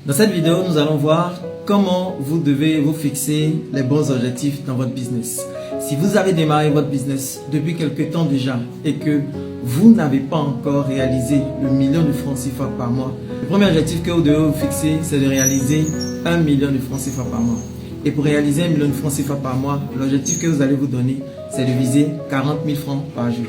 Dans cette vidéo, nous allons voir comment vous devez vous fixer les bons objectifs dans votre business. Si vous avez démarré votre business depuis quelques temps déjà et que vous n'avez pas encore réalisé le million de francs CFA par mois, le premier objectif que vous devez vous fixer, c'est de réaliser 1 million de francs CFA par mois. Et pour réaliser 1 million de francs CFA par mois, l'objectif que vous allez vous donner, c'est de viser 40 000 francs par jour.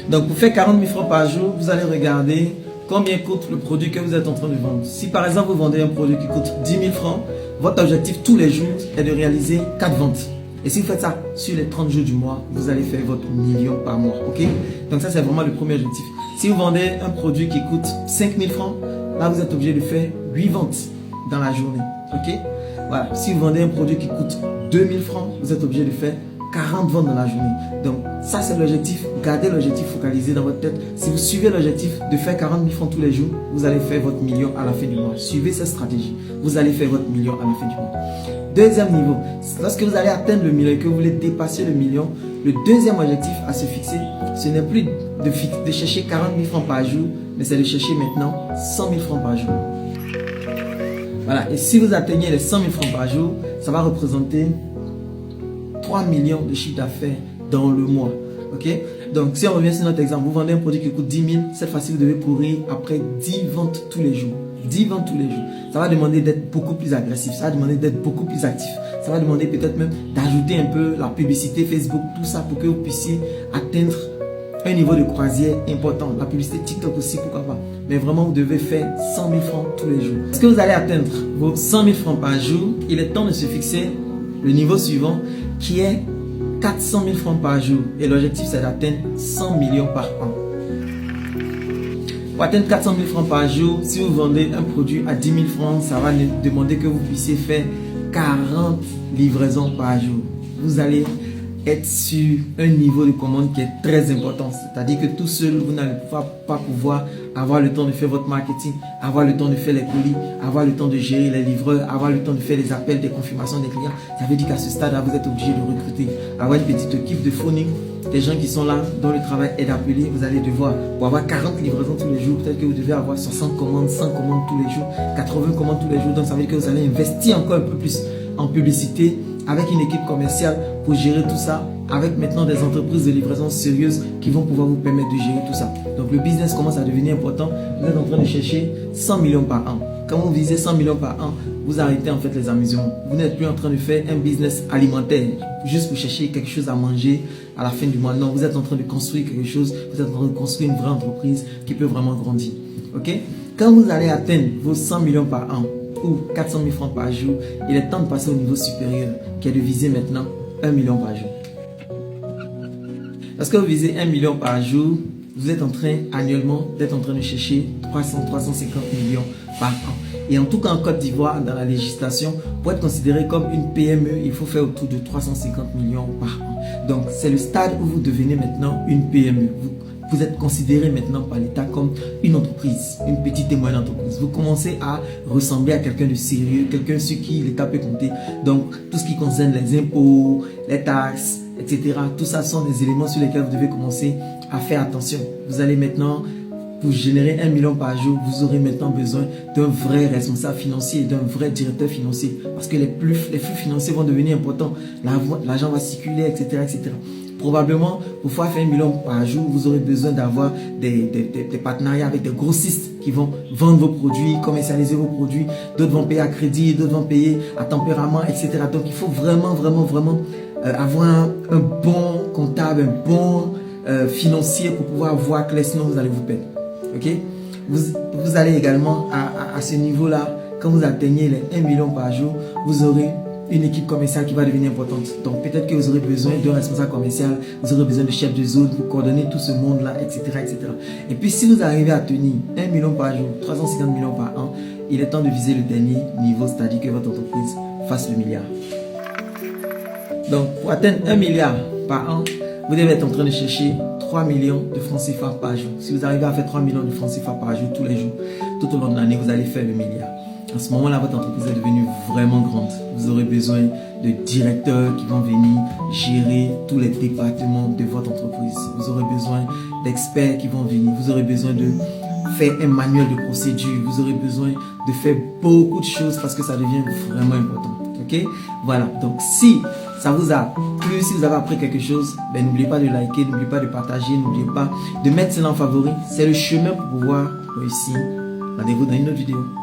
Donc pour faire 40 000 francs par jour, vous allez regarder combien coûte le produit que vous êtes en train de vendre. Si par exemple vous vendez un produit qui coûte 10 000 francs, votre objectif tous les jours est de réaliser 4 ventes. Et si vous faites ça sur les 30 jours du mois, vous allez faire votre million par mois. Ok? Donc ça c'est vraiment le premier objectif. Si vous vendez un produit qui coûte 5 000 francs, là vous êtes obligé de faire 8 ventes dans la journée. Ok? Voilà. Si vous vendez un produit qui coûte 2 000 francs, vous êtes obligé de faire 40 ventes dans la journée. Donc ça c'est l'objectif. Gardez l'objectif focalisé dans votre tête. Si vous suivez l'objectif de faire 40 000 francs tous les jours, vous allez faire votre million à la fin du mois. Suivez cette stratégie. Vous allez faire votre million à la fin du mois. Deuxième niveau, lorsque vous allez atteindre le million et que vous voulez dépasser le million, le deuxième objectif à se fixer, ce n'est plus de chercher 40 000 francs par jour, mais c'est de chercher maintenant 100 000 francs par jour. Voilà. Et si vous atteignez les 100 000 francs par jour, ça va représenter 3 millions de chiffre d'affaires dans le mois. Ok? Donc, si on revient sur notre exemple, vous vendez un produit qui coûte 10 000, cette fois-ci, vous devez courir après 10 ventes tous les jours. 10 ventes tous les jours. Ça va demander d'être beaucoup plus agressif. Ça va demander d'être beaucoup plus actif. Ça va demander peut-être même d'ajouter un peu la publicité Facebook, tout ça pour que vous puissiez atteindre un niveau de croisière important. La publicité TikTok aussi, pourquoi pas. Mais vraiment, vous devez faire 100 000 francs tous les jours. Est-ce que vous allez atteindre vos 100 000 francs par jour? Il est temps de se fixer le niveau suivant qui est 400 000 francs par jour. Et l'objectif, c'est d'atteindre 100 millions par an. Pour atteindre 400 000 francs par jour, si vous vendez un produit à 10 000 francs, ça va demander que vous puissiez faire 40 livraisons par jour. Vous allez être sur un niveau de commande qui est très important. C'est-à-dire que tout seul, vous n'allez pas pouvoir avoir le temps de faire votre marketing, avoir le temps de faire les colis, avoir le temps de gérer les livreurs, avoir le temps de faire les appels, des confirmations des clients. Ça veut dire qu'à ce stade-là, vous êtes obligé de recruter, avoir une petite équipe de phoning, des gens qui sont là, dont le travail est d'appeler. Vous allez devoir, pour avoir 40 livraisons tous les jours, peut-être que vous devez avoir 60 commandes, 100 commandes tous les jours, 80 commandes tous les jours. Donc ça veut dire que vous allez investir encore un peu plus en publicité, avec une équipe commerciale pour gérer tout ça, avec maintenant des entreprises de livraison sérieuses qui vont pouvoir vous permettre de gérer tout ça. Donc le business commence à devenir important. Vous êtes en train de chercher 100 millions par an. Quand vous visez 100 millions par an, vous arrêtez en fait les amusements. Vous n'êtes plus en train de faire un business alimentaire juste pour chercher quelque chose à manger à la fin du mois. Non, vous êtes en train de construire quelque chose. Vous êtes en train de construire une vraie entreprise qui peut vraiment grandir. Ok? Quand vous allez atteindre vos 100 millions par an, ou 400 000 francs par jour, il est temps de passer au niveau supérieur, qui est de viser maintenant 1 million par jour. Lorsque vous visez 1 million par jour, vous êtes en train, annuellement, d'être en train de chercher 350 millions par an. Et en tout cas, en Côte d'Ivoire, dans la législation, pour être considéré comme une PME, il faut faire autour de 350 millions par an. Donc, c'est le stade où vous devenez maintenant une PME. Vous êtes considéré maintenant par l'État comme une entreprise, une petite et moyenne entreprise. Vous commencez à ressembler à quelqu'un de sérieux, quelqu'un sur qui l'État peut compter. Donc, tout ce qui concerne les impôts, les taxes, etc. Tout ça sont des éléments sur lesquels vous devez commencer à faire attention. Vous allez maintenant, pour générer 1 million par jour, vous aurez maintenant besoin d'un vrai responsable financier, d'un vrai directeur financier. Parce que les flux financiers vont devenir importants. L'argent va circuler, etc., etc. Probablement, pour pouvoir faire 1 million par jour, vous aurez besoin d'avoir des partenariats avec des grossistes qui vont vendre vos produits, commercialiser vos produits. D'autres vont payer à crédit, d'autres vont payer à tempérament, etc. Donc, il faut vraiment avoir un bon comptable, un bon financier pour pouvoir voir clair, sinon vous allez vous perdre. Ok? Vous allez également à ce niveau-là, quand vous atteignez les 1 million par jour, vous aurez une équipe commerciale qui va devenir importante. Donc peut-être que vous aurez besoin d'un responsable commercial, vous aurez besoin de chef de zone pour coordonner tout ce monde-là, etc., etc. Et puis si vous arrivez à tenir 1 million par jour, 350 millions par an, il est temps de viser le dernier niveau, c'est-à-dire que votre entreprise fasse le milliard. Donc pour atteindre 1 milliard par an, vous devez être en train de chercher 3 millions de francs CFA par jour. Si vous arrivez à faire 3 millions de francs CFA par jour tous les jours, tout au long de l'année, vous allez faire le milliard. À ce moment-là, votre entreprise est devenue vraiment grande. Vous aurez besoin de directeurs qui vont venir gérer tous les départements de votre entreprise. Vous aurez besoin d'experts qui vont venir. Vous aurez besoin de faire un manuel de procédure, vous aurez besoin de faire beaucoup de choses parce que ça devient vraiment important. Ok, voilà. Donc si ça vous a plu, si vous avez appris quelque chose, ben, n'oubliez pas de liker, n'oubliez pas de partager, n'oubliez pas de mettre cela en favori. C'est le chemin pour pouvoir réussir. Rendez-vous dans une autre vidéo.